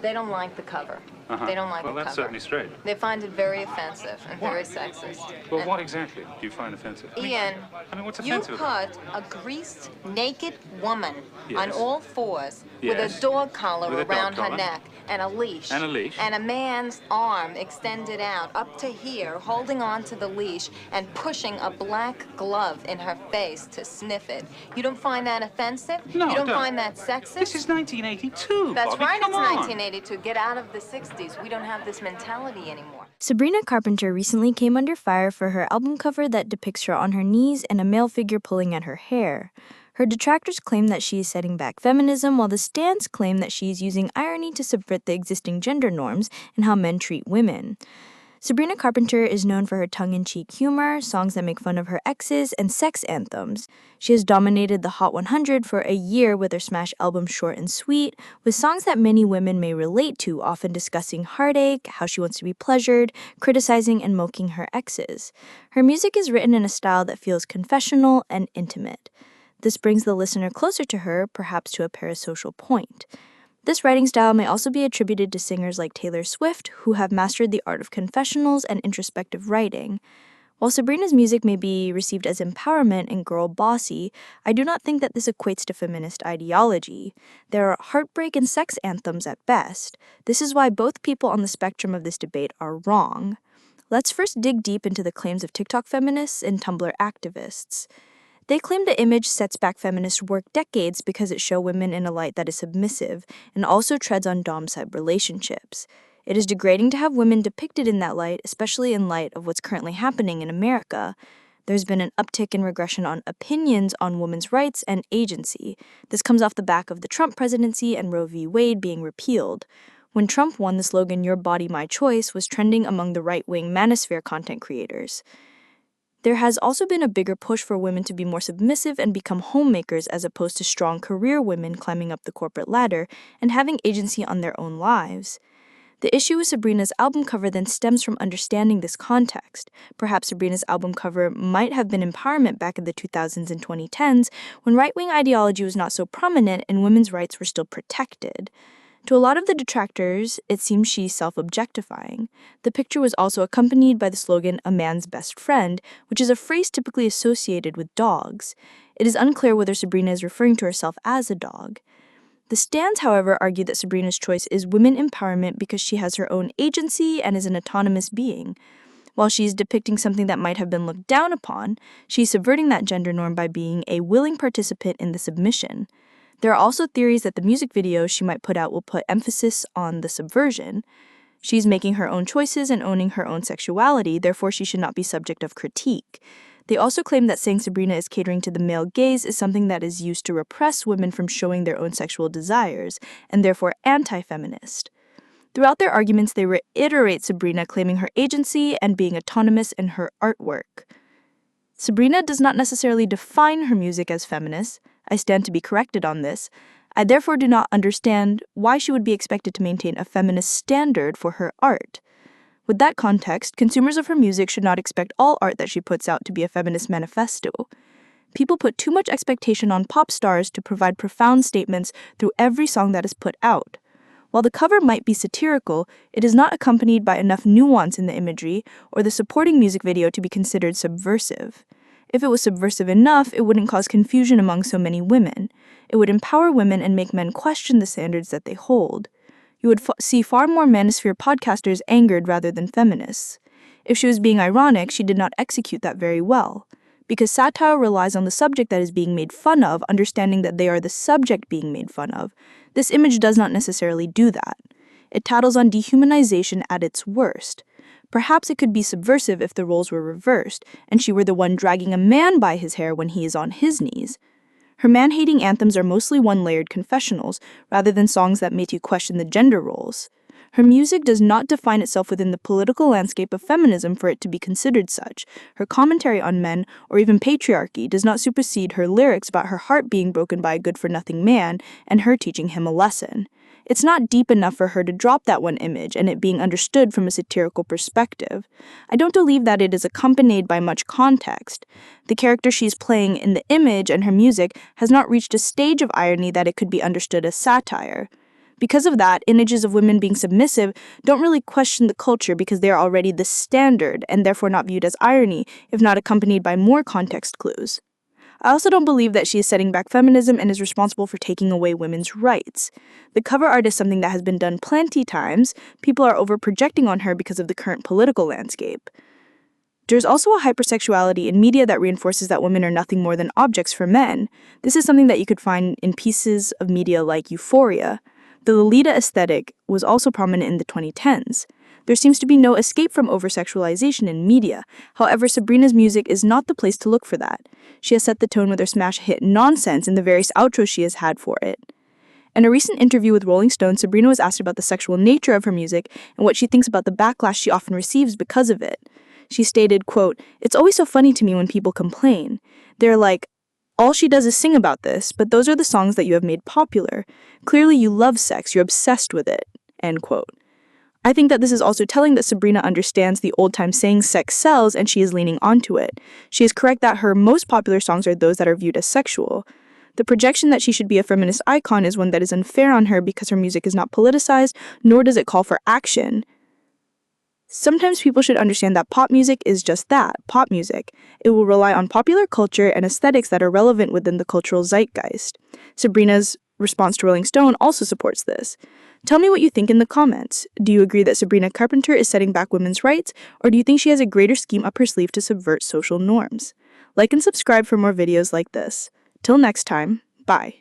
They don't like the cover. They don't like the cover. Well, that's certainly straight. They find it very offensive and very sexist. Well, what exactly do you find offensive? Ian, what's you offensive about put a greased, naked woman Yes. on all fours with Yes. a dog collar With a dog around her collar. neck and a leash. And a leash. And a man's arm extended out up to here, holding on to the leash and pushing a black glove in her face to sniff it. You don't find that offensive? No, You don't I don't. find that sexist? This is 1982, That's Bobby. right, Come it's on. 1982. Get out of the 60s. We don't have this mentality anymore. Sabrina Carpenter recently came under fire for her album cover that depicts her on her knees and a male figure pulling at her hair. Her detractors claim that she is setting back feminism, while the stans claim that she is using irony to subvert the existing gender norms and how men treat women. Sabrina Carpenter is known for her tongue-in-cheek humor, songs that make fun of her exes, and sex anthems. She has dominated the Hot 100 for a year with her smash album Short and Sweet, with songs that many women may relate to, often discussing heartache, how she wants to be pleasured, criticizing and mocking her exes. Her music is written in a style that feels confessional and intimate. This brings the listener closer to her, perhaps to a parasocial point. This writing style may also be attributed to singers like Taylor Swift, who have mastered the art of confessionals and introspective writing. While Sabrina's music may be received as empowerment and girl bossy, I do not think that this equates to feminist ideology. There are heartbreak and sex anthems at best. This is why both people on the spectrum of this debate are wrong. Let's first dig deep into the claims of TikTok feminists and Tumblr activists. They claim the image sets back feminist work decades because it shows women in a light that is submissive and also treads on dom-sub relationships. It is degrading to have women depicted in that light, especially in light of what's currently happening in America. There's been an uptick in regression on opinions on women's rights and agency. This comes off the back of the Trump presidency and Roe v. Wade being repealed. When Trump won, the slogan, "Your body, my choice," was trending among the right-wing manosphere content creators. There has also been a bigger push for women to be more submissive and become homemakers as opposed to strong career women climbing up the corporate ladder and having agency on their own lives. The issue with Sabrina's album cover then stems from understanding this context. Perhaps Sabrina's album cover might have been empowerment back in the 2000s and 2010s when right-wing ideology was not so prominent and women's rights were still protected. To a lot of the detractors, it seems she's self-objectifying. The picture was also accompanied by the slogan, "a man's best friend," which is a phrase typically associated with dogs. It is unclear whether Sabrina is referring to herself as a dog. The stans, however, argue that Sabrina's choice is women empowerment because she has her own agency and is an autonomous being. While she's depicting something that might have been looked down upon, she's subverting that gender norm by being a willing participant in the submission. There are also theories that the music videos she might put out will put emphasis on the subversion. She's making her own choices and owning her own sexuality, therefore she should not be subject of critique. They also claim that saying Sabrina is catering to the male gaze is something that is used to repress women from showing their own sexual desires, and therefore anti-feminist. Throughout their arguments, they reiterate Sabrina claiming her agency and being autonomous in her artwork. Sabrina does not necessarily define her music as feminist. I stand to be corrected on this. I therefore do not understand why she would be expected to maintain a feminist standard for her art. With that context, consumers of her music should not expect all art that she puts out to be a feminist manifesto. People put too much expectation on pop stars to provide profound statements through every song that is put out. While the cover might be satirical, it is not accompanied by enough nuance in the imagery or the supporting music video to be considered subversive. If it was subversive enough, it wouldn't cause confusion among so many women. It would empower women and make men question the standards that they hold. You would see far more manosphere podcasters angered rather than feminists. If she was being ironic, she did not execute that very well. Because satire relies on the subject that is being made fun of, understanding that they are the subject being made fun of, this image does not necessarily do that. It tattles on dehumanization at its worst. Perhaps it could be subversive if the roles were reversed, and she were the one dragging a man by his hair when he is on his knees. Her man-hating anthems are mostly one-layered confessionals, rather than songs that make you question the gender roles. Her music does not define itself within the political landscape of feminism for it to be considered such. Her commentary on men, or even patriarchy, does not supersede her lyrics about her heart being broken by a good-for-nothing man and her teaching him a lesson. It's not deep enough for her to drop that one image and it being understood from a satirical perspective. I don't believe that it is accompanied by much context. The character she's playing in the image and her music has not reached a stage of irony that it could be understood as satire. Because of that, images of women being submissive don't really question the culture because they are already the standard and therefore not viewed as irony, if not accompanied by more context clues. I also don't believe that she is setting back feminism and is responsible for taking away women's rights. The cover art is something that has been done plenty times. People are over-projecting on her because of the current political landscape. There's also a hypersexuality in media that reinforces that women are nothing more than objects for men. This is something that you could find in pieces of media like Euphoria. The Lolita aesthetic was also prominent in the 2010s. There seems to be no escape from over-sexualization in media. However, Sabrina's music is not the place to look for that. She has set the tone with her smash hit Nonsense and the various outros she has had for it. In a recent interview with Rolling Stone, Sabrina was asked about the sexual nature of her music and what she thinks about the backlash she often receives because of it. She stated, quote, "It's always so funny to me when people complain. They're like, all she does is sing about this, but those are the songs that you have made popular. Clearly you love sex, you're obsessed with it," end quote. I think that this is also telling that Sabrina understands the old-time saying sex sells and she is leaning onto it. She is correct that her most popular songs are those that are viewed as sexual. The projection that she should be a feminist icon is one that is unfair on her because her music is not politicized, nor does it call for action. Sometimes people should understand that pop music is just that, pop music. It will rely on popular culture and aesthetics that are relevant within the cultural zeitgeist. Sabrina's response to Rolling Stone also supports this. Tell me what you think in the comments. Do you agree that Sabrina Carpenter is setting back women's rights, or do you think she has a greater scheme up her sleeve to subvert social norms? Like and subscribe for more videos like this. Till next time, bye.